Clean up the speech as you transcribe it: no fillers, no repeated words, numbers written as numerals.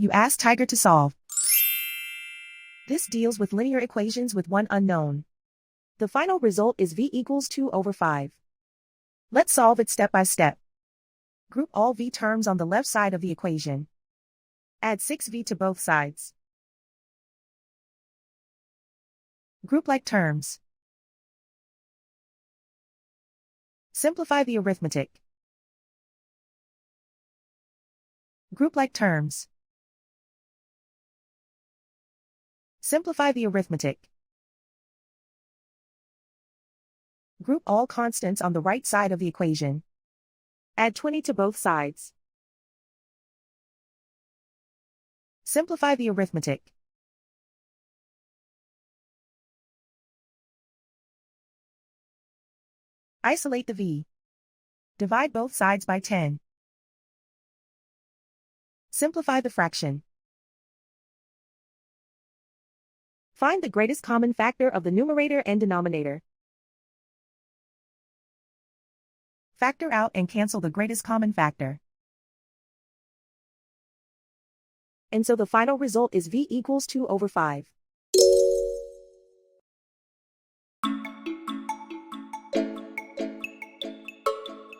You ask Tiger to solve. This deals with linear equations with one unknown. The final result is v equals 2 over 5. Let's solve it step by step. Group all v terms on the left side of the equation. Add 6v to both sides. Group like terms. Simplify the arithmetic. Group like terms. Simplify the arithmetic. Group all constants on the right side of the equation. Add 20 to both sides. Simplify the arithmetic. Isolate the v. Divide both sides by 10. Simplify the fraction. Find the greatest common factor of the numerator and denominator. Factor out and cancel the greatest common factor. And so the final result is v equals 2 over 5.